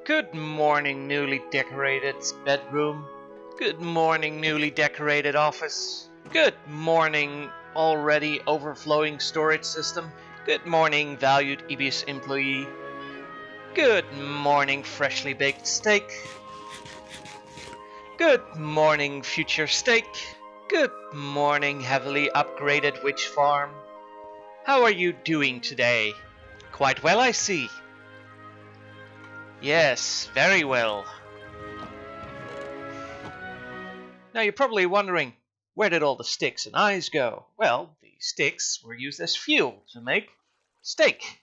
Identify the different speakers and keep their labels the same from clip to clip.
Speaker 1: Good morning, newly decorated bedroom. Good morning, newly decorated office. Good morning, already overflowing storage system. Good morning, valued EBS employee. Good morning, freshly baked steak. Good morning, future steak. Good morning, heavily upgraded witch farm. How are you doing today? Quite well, I see. Yes, very well. Now you're probably wondering, where did all the sticks and eyes go? Well, the sticks were used as fuel to make steak.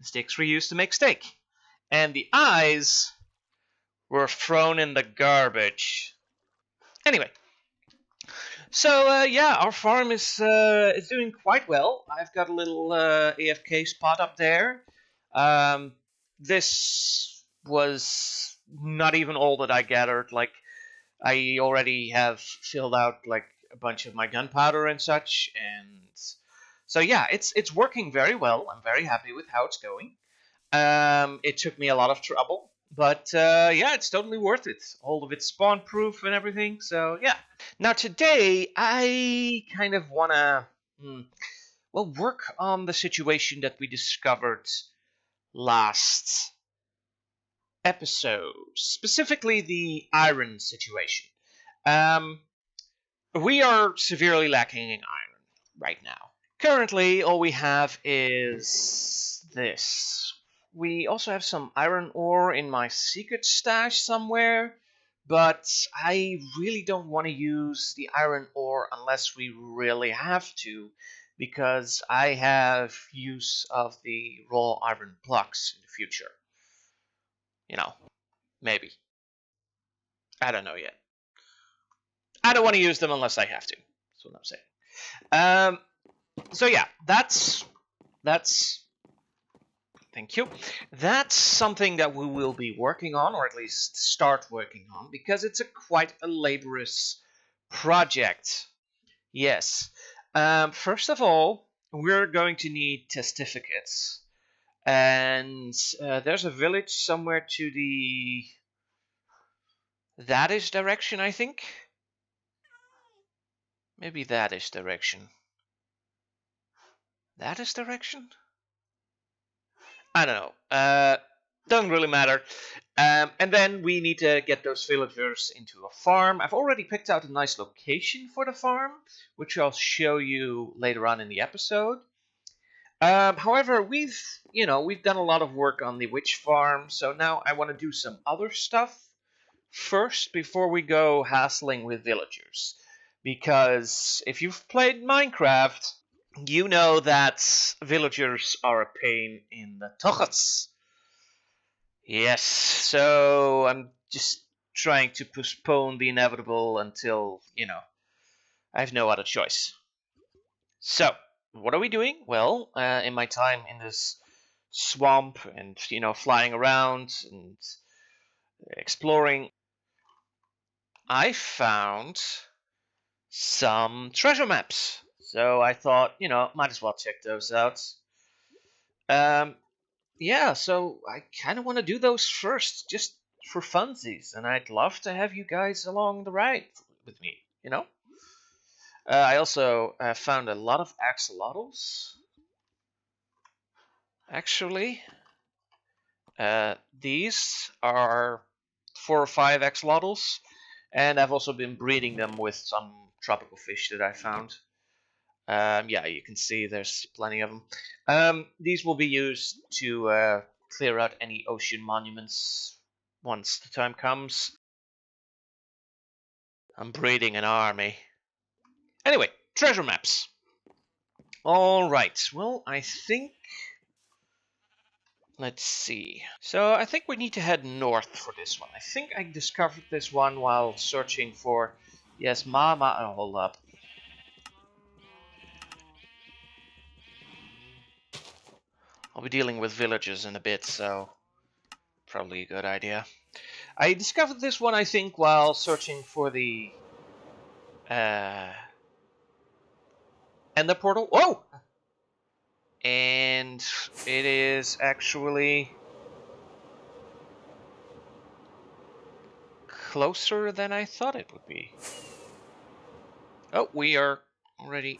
Speaker 1: The sticks were used to make steak. And the eyes were thrown in the garbage. Anyway, so yeah, our farm is doing quite well. I've got a little AFK spot up there. This was not even all that I gathered. Like, I already have filled out like a bunch of my gunpowder and such, and so yeah, it's working very well. I'm very happy with how it's going. It took me a lot of trouble, but yeah, it's totally worth it. All of it's spawn proof and everything. So yeah. Now today I kind of wanna work on the situation that we discovered last episode, specifically the iron situation. Um, we are severely lacking in iron right now. Currently, all we have is this. We also have some iron ore in my secret stash somewhere, but I really don't want to use the iron ore unless we really have to, because I have use of the raw iron blocks in the future. You know, maybe. I don't know yet. I don't want to use them unless I have to. That's what I'm saying. So yeah, that's thank you. That's something that we will be working on, or at least start working on, because it's quite a laborious project. Yes. First of all, we're going to need testificates, and there's a village somewhere to the that-ish direction, I think. Maybe that-ish direction. That-ish direction? I don't know. Doesn't really matter. And then we need to get those villagers into a farm. I've already picked out a nice location for the farm, which I'll show you later on in the episode. However, we've done a lot of work on the witch farm, so now I want to do some other stuff first before we go hassling with villagers. Because if you've played Minecraft, you know that villagers are a pain in the tuchus. Yes, so I'm just trying to postpone the inevitable until, I have no other choice. So, what are we doing? Well, in my time in this swamp and, flying around and exploring, I found some treasure maps. So I thought, might as well check those out. Yeah, so I kind of want to do those first, just for funsies, and I'd love to have you guys along the ride with me, I also found a lot of axolotls, actually. These are 4 or 5 axolotls, and I've also been breeding them with some tropical fish that I found. Yeah, you can see there's plenty of them. These will be used to clear out any ocean monuments once the time comes. I'm breeding an army. Anyway, treasure maps. Alright, well, I think... Let's see. So, I think we need to head north for this one. I think I discovered this one while searching for... Yes, Mama... Oh, hold up. I'll be dealing with villagers in a bit, so... Probably a good idea. I discovered this one, I think, while searching for the... Ender portal. Whoa! And it is actually closer than I thought it would be. Oh, we are already...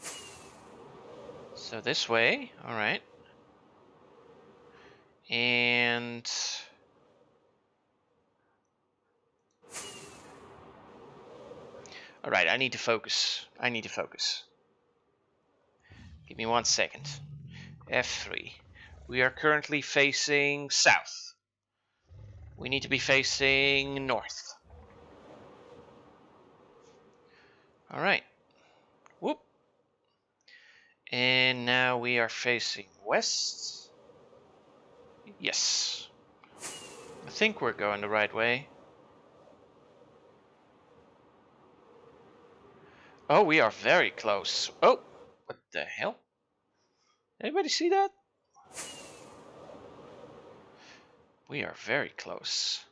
Speaker 1: So this way, alright. And... Alright, I need to focus. Give me 1 second. F3. We are currently facing south. We need to be facing north. Alright. Whoop. And now we are facing west. Yes. I think we're going the right way. Oh, we are very close. Oh, what the hell? Anybody see that? We are very close.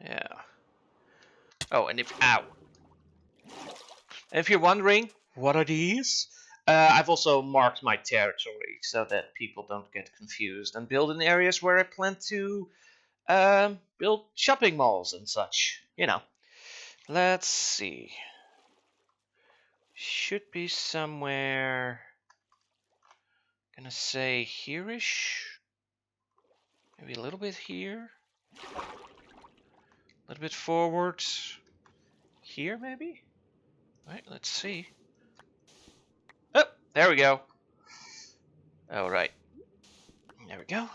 Speaker 1: Yeah. Oh, and if... Ow. And if you're wondering, what are these? I've also marked my territory so that people don't get confused and build in areas where I plan to build shopping malls and such. You know. Let's see. Should be somewhere... Gonna say here-ish. Maybe a little bit here. A little bit forward. Here, maybe? Alright, let's see. Oh, there we go. Alright. There we go.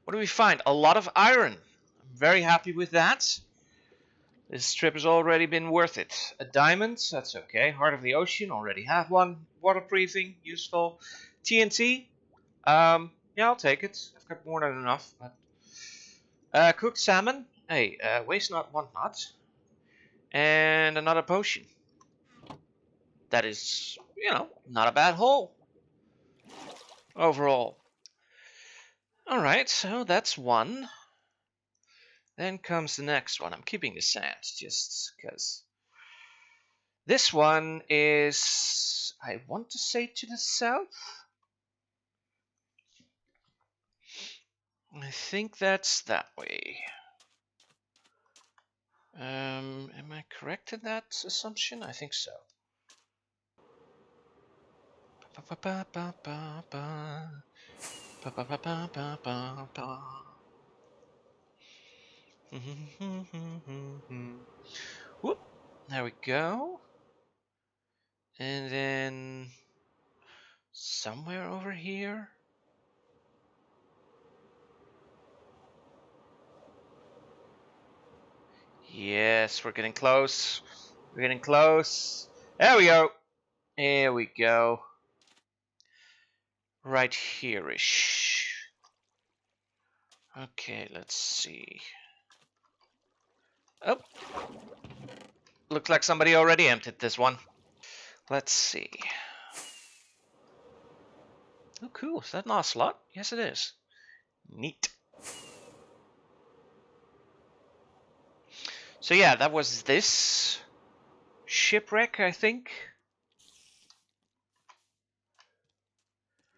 Speaker 1: What do we find? A lot of iron. I'm very happy with that. This trip has already been worth it. A diamond, that's okay. Heart of the Ocean, already have one. Waterproofing, useful. TNT, yeah, I'll take it. I've got more than enough. But cooked salmon, hey, waste not, want not. And another potion. That is, you know, not a bad haul. Overall. Alright, so that's one. Then comes the next one. I'm keeping the sand just because. This one is, I want to say, to the south. I think that's that way. Am I correct in that assumption? I think so. Whoop. There we go. And then somewhere over here. Yes, we're getting close. We're getting close. There we go. There we go. Right here-ish. Okay, let's see. Oh. Looks like somebody already emptied this one. Let's see. Oh, cool. Is that not a slot? Yes, it is. Neat. So yeah, that was this shipwreck, I think.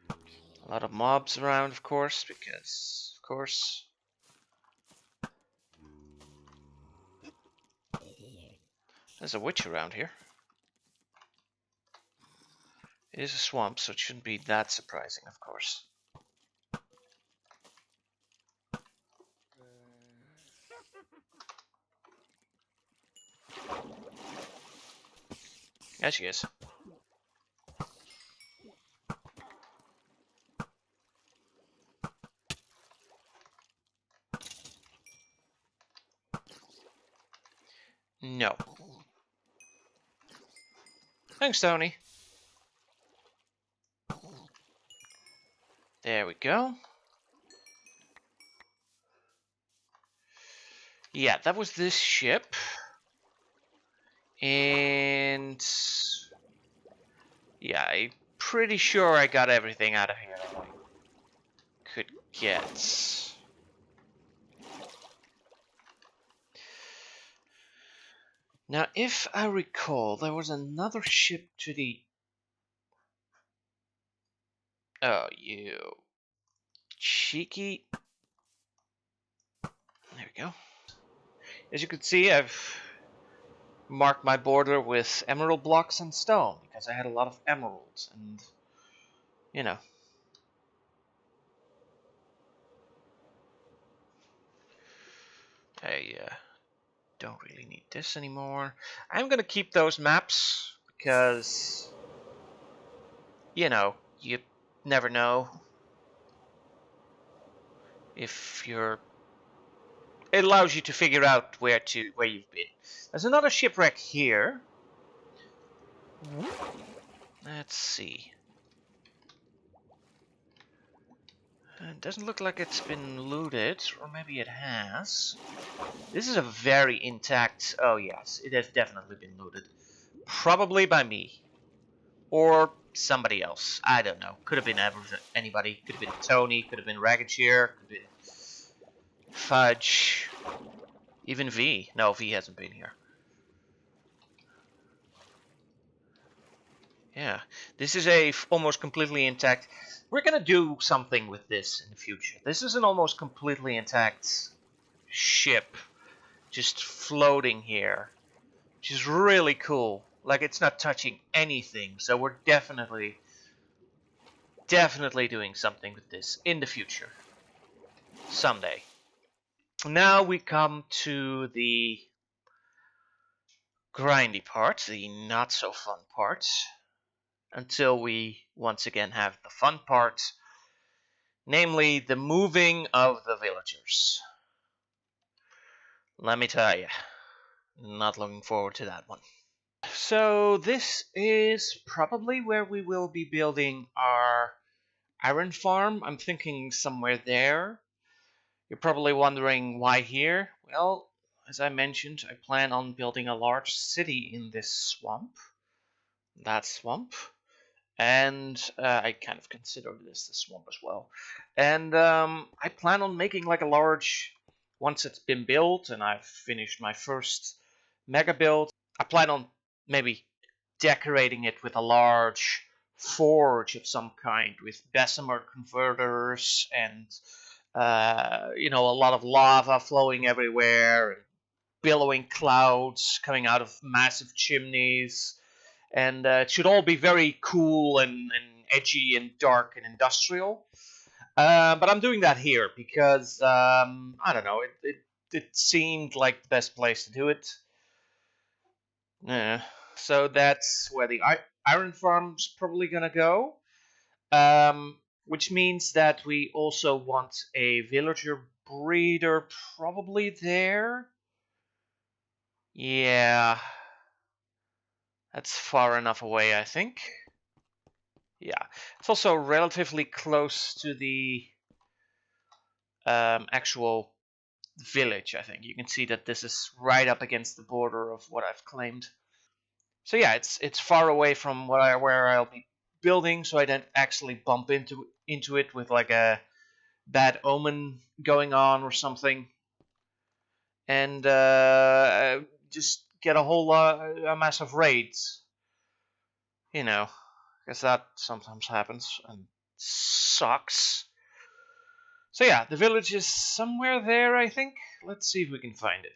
Speaker 1: A lot of mobs around, of course, because, of course. There's a witch around here. It is a swamp, so it shouldn't be that surprising, of course. There she is. No. Thanks, Tony. There we go. Yeah, that was this ship. And... yeah, I'm pretty sure I got everything out of here that I could get. Now, if I recall, there was another ship to the... Oh, you cheeky... we go. As you can see, I've marked my border with emerald blocks and stone because I had a lot of emeralds and, you know. I don't really need this anymore. I'm gonna keep those maps because, you know, you never know if you're. It allows you to figure out where you've been. There's another shipwreck here. Let's see. It doesn't look like it's been looted, or maybe it has. This is a very intact. Oh yes, it has definitely been looted. Probably by me. Or somebody else. I don't know. Could have been anybody. Could have been Tony. Could have been Ragged Shear. Could have been Fudge. Even V. No, V hasn't been here. Yeah. This is a almost completely intact. We're gonna do something with this in the future. This is an almost completely intact ship. Just floating here. Which is really cool. Like, it's not touching anything. So we're definitely doing something with this in the future. Someday. Now we come to the grindy part, the not so fun part, until we once again have the fun part, namely the moving of the villagers. Let me tell you, not looking forward to that one. So this is probably where we will be building our iron farm. I'm thinking somewhere there. You're probably wondering why here. Well, as I mentioned, I plan on building a large city in this swamp. That swamp. And I kind of consider this the swamp as well. And I plan on making like a large, once it's been built and I've finished my first mega build, I plan on maybe decorating it with a large forge of some kind with Bessemer converters and a lot of lava flowing everywhere and billowing clouds coming out of massive chimneys. And it should all be very cool and edgy and dark and industrial. But I'm doing that here because, I don't know, it seemed like the best place to do it. Yeah. So that's where the iron farm's probably going to go. Which means that we also want a villager breeder probably there. Yeah. That's far enough away, I think. Yeah. It's also relatively close to the actual village, I think. You can see that this is right up against the border of what I've claimed. So yeah, it's far away from where I'll be building, so I don't actually bump into it with like a bad omen going on or something, and just get a massive raids, because that sometimes happens and sucks. So yeah, the village is somewhere there, I think. Let's see if we can find it.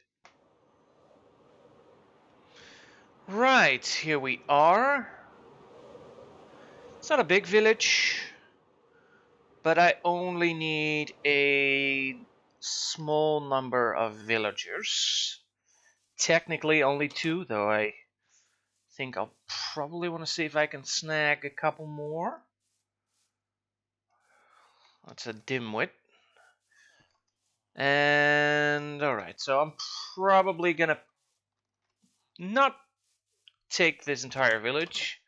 Speaker 1: Right, here we are. It's not a big village, but I only need a small number of villagers. Technically only 2, though I think I'll probably want to see if I can snag a couple more. That's a dimwit. And alright, so I'm probably gonna not take this entire village.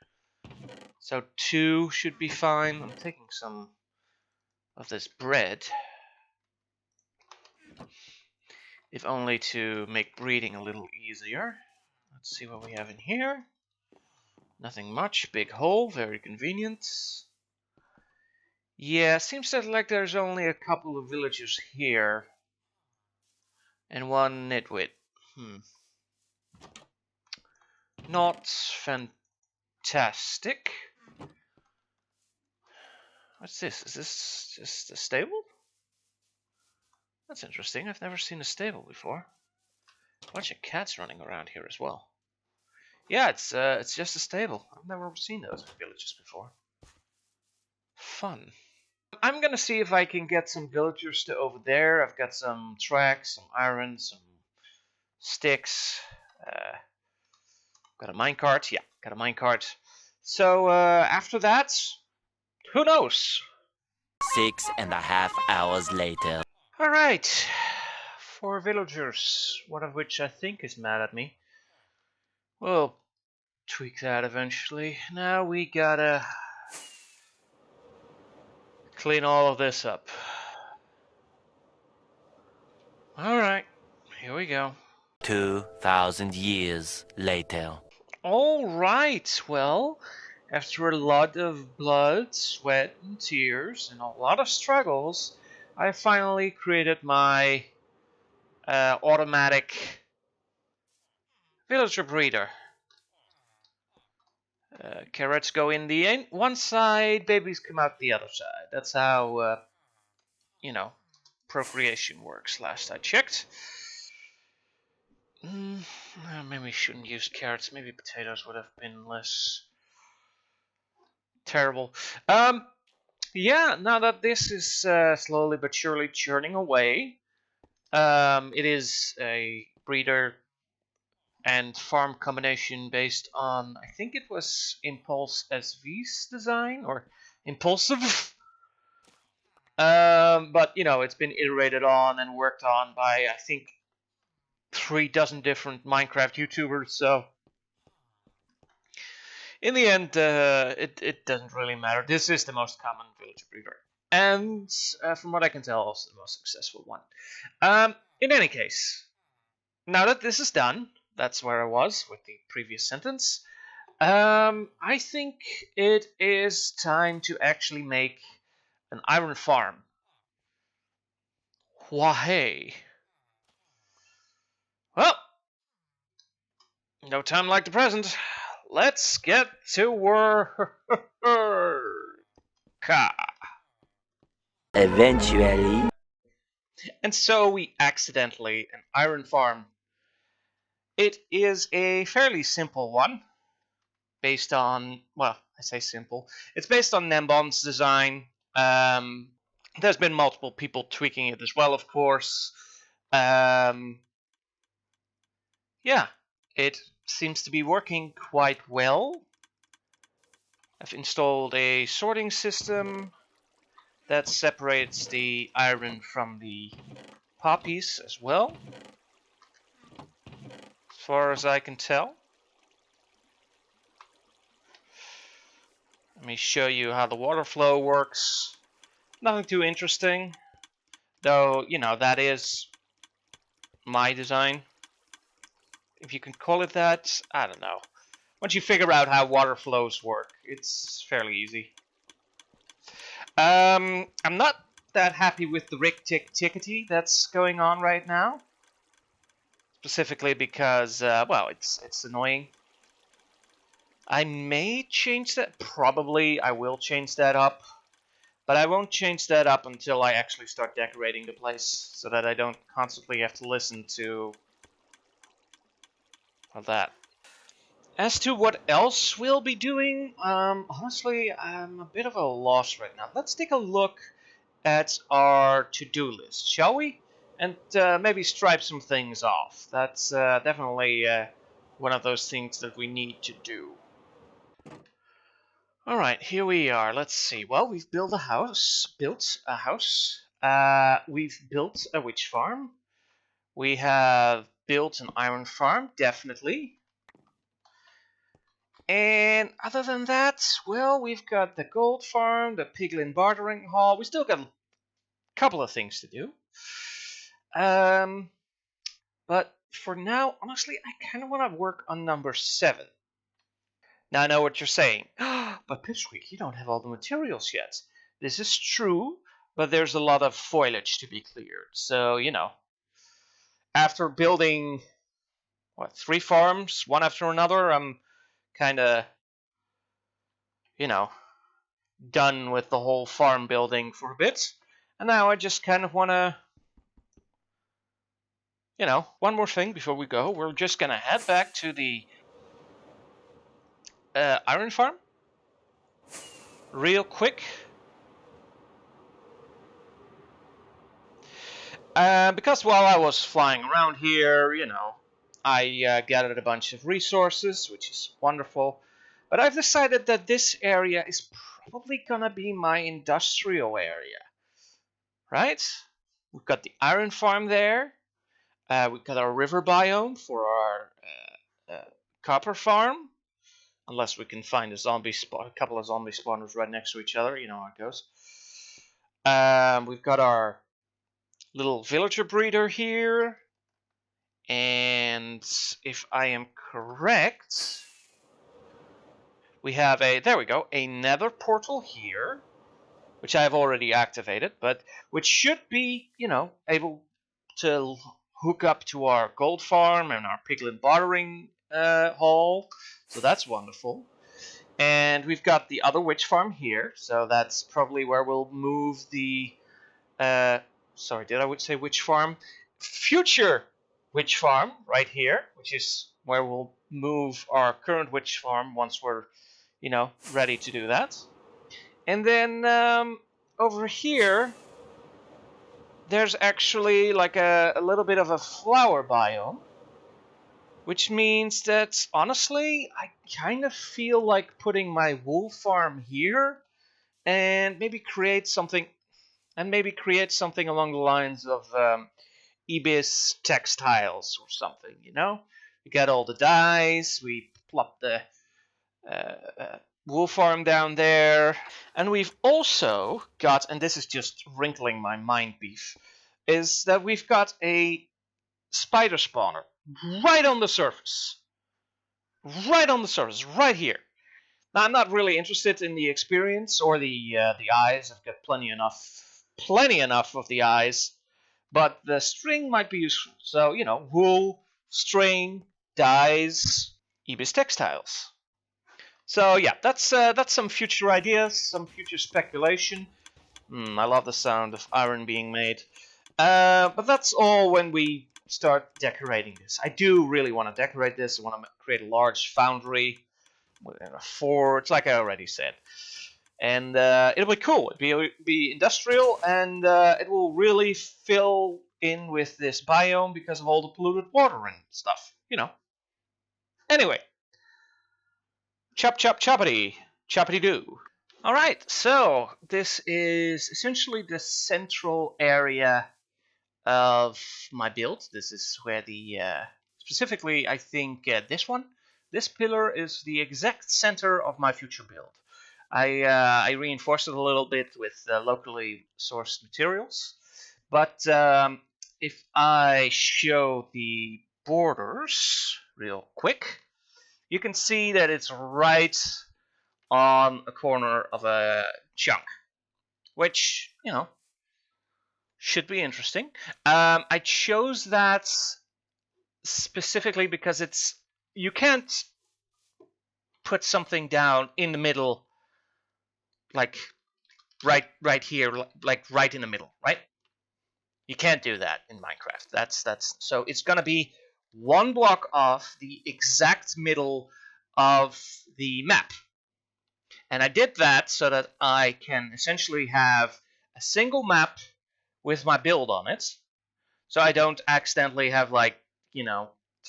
Speaker 1: So 2 should be fine. I'm taking some of this bread, if only to make breeding a little easier. Let's see what we have in here. Nothing much. Big hole, very convenient. Yeah, seems like there's only a couple of villagers here. And 1 nitwit. Not fantastic. What's this? Is this just a stable? That's interesting. I've never seen a stable before. A bunch of cats running around here as well. Yeah, it's just a stable. I've never seen those in villages before. Fun. I'm gonna see if I can get some villagers to over there. I've got some tracks, some iron, some sticks. Got a minecart. Yeah, got a minecart. So after that, who knows?
Speaker 2: 6.5 hours later.
Speaker 1: All right, 4 villagers, one of which I think is mad at me. We'll tweak that eventually. Now we gotta clean all of this up. All right, here we go.
Speaker 2: 2,000 years later.
Speaker 1: All right, well, after a lot of blood, sweat, and tears, and a lot of struggles, I finally created my automatic villager breeder. Carrots go in the one side, babies come out the other side. That's how, procreation works, last I checked. Maybe we shouldn't use carrots. Maybe potatoes would have been less terrible. Yeah, now that this is slowly but surely churning away, it is a breeder and farm combination based on, I think it was Impulse SV's design, or Impulsive. But, it's been iterated on and worked on by, I think, 3 dozen different Minecraft YouTubers, so in the end, it doesn't really matter. This is the most common village breeder. And from what I can tell, also the most successful one. In any case, now that this is done, that's where I was with the previous sentence. I think it is time to actually make an iron farm. Why? Well, no time like the present. Let's get to work.
Speaker 2: Eventually.
Speaker 1: And so we accidentally an iron farm. It is a fairly simple one, based on, well, I say simple. It's based on Nambon's design. There's been multiple people tweaking it as well, of course. Yeah, it seems to be working quite well. I've installed a sorting system that separates the iron from the poppies as well, as far as I can tell. Let me show you how the water flow works. Nothing too interesting, though, that is my design. If you can call it that, I don't know. Once you figure out how water flows work, it's fairly easy. I'm not that happy with the rick-tick-tickety that's going on right now. Specifically because, well, it's annoying. I may change that. Probably I will change that up. But I won't change that up until I actually start decorating the place, so that I don't constantly have to listen to that. As to what else we'll be doing, honestly, I'm a bit of a loss right now. Let's take a look at our to-do list, shall we? And maybe stripe some things off. That's definitely one of those things that we need to do. Alright, here we are. Let's see. Well, we've built a house. We've built a witch farm. We have built an iron farm, definitely. And other than that, well, we've got the gold farm, the piglin bartering hall. We still got a couple of things to do. But for now, honestly, I kind of want to work on number 7. Now I know what you're saying. But Pipsqueak, you don't have all the materials yet. This is true, but there's a lot of foliage to be cleared. So, after building, 3 farms, one after another, I'm kind of, done with the whole farm building for a bit. And now I just kind of want to one more thing before we go. We're just gonna head back to the iron farm real quick. Because while I was flying around here, I gathered a bunch of resources, which is wonderful. But I've decided that this area is probably gonna be my industrial area, right? We've got the iron farm there. We've got our river biome for our copper farm. Unless we can find a couple of zombie spawners right next to each other, you know how it goes. We've got our little villager breeder here. And if I am correct, we have there we go, a nether portal here, which I have already activated, but which should be, able to hook up to our gold farm and our piglin bartering hall. So that's wonderful. And we've got the other witch farm here, so that's probably where we'll move the sorry, did I say witch farm? Future witch farm right here, which is where we'll move our current witch farm once we're, ready to do that. And then over here, there's actually like a little bit of a flower biome, which means that honestly, I kind of feel like putting my wool farm here and maybe create something along the lines of Ibis textiles or something, We got all the dyes, we plop the wool farm down there, and we've also got, and this is just wrinkling my mind beef, is that we've got a spider spawner right on the surface. Right here. Now, I'm not really interested in the experience or the eyes. I've got plenty enough of the eyes, but the string might be useful. So, wool, string, dyes, Ibis textiles. So yeah, that's some future ideas, some future speculation. I love the sound of iron being made. But that's all when we start decorating this. I do really want to decorate this. I want to create a large foundry with a forge, like I already said. And it'll be cool. It'll be industrial, and it will really fill in with this biome because of all the polluted water and stuff. Anyway, chop chop choppity, choppity doo. All right, so this is essentially the central area of my build. This is where the specifically, I think this pillar is the exact center of my future build. I reinforced it a little bit with locally sourced materials, but if I show the borders real quick, you can see that it's right on a corner of a chunk, which, should be interesting. I chose that specifically because you can't put something down in the middle, like right here, like right in the middle, right? You can't do that in Minecraft. That's so it's gonna be one block off the exact middle of the map. And I did that so that I can essentially have a single map with my build on it. So I don't accidentally have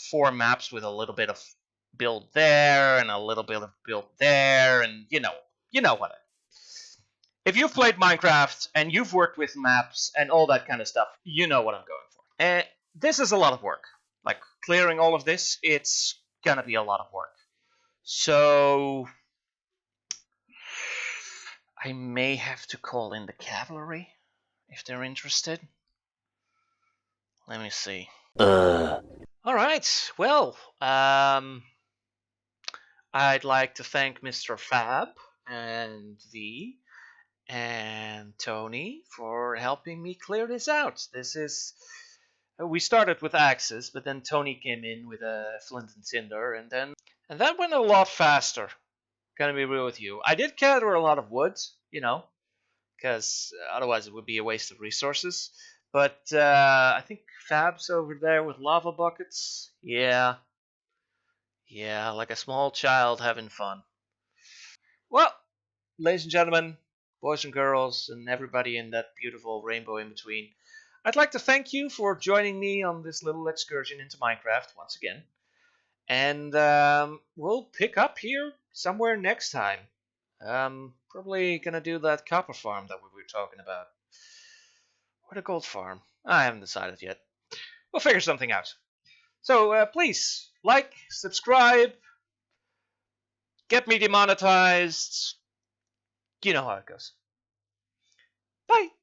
Speaker 1: four maps with a little bit of build there and a little bit of build there, and you know what. If you've played Minecraft and you've worked with maps and all that kind of stuff, you know what I'm going for. And this is a lot of work. Like clearing all of this, it's gonna be a lot of work. So I may have to call in the cavalry if they're interested. Let me see. All right. Well, I'd like to thank Mr. Fab and V and Tony for helping me clear this out. We started with axes, but then Tony came in with a flint and cinder, and that went a lot faster. Gonna be real with you. I did gather a lot of wood, because otherwise it would be a waste of resources. But I think Fab's over there with lava buckets. Yeah, like a small child having fun. Well, ladies and gentlemen, boys and girls, and everybody in that beautiful rainbow in between, I'd like to thank you for joining me on this little excursion into Minecraft once again. And we'll pick up here somewhere next time. Probably gonna do that copper farm that we were talking about. Or the gold farm. I haven't decided yet. We'll figure something out. So please, like, subscribe, get me demonetized. You know how it goes. Bye!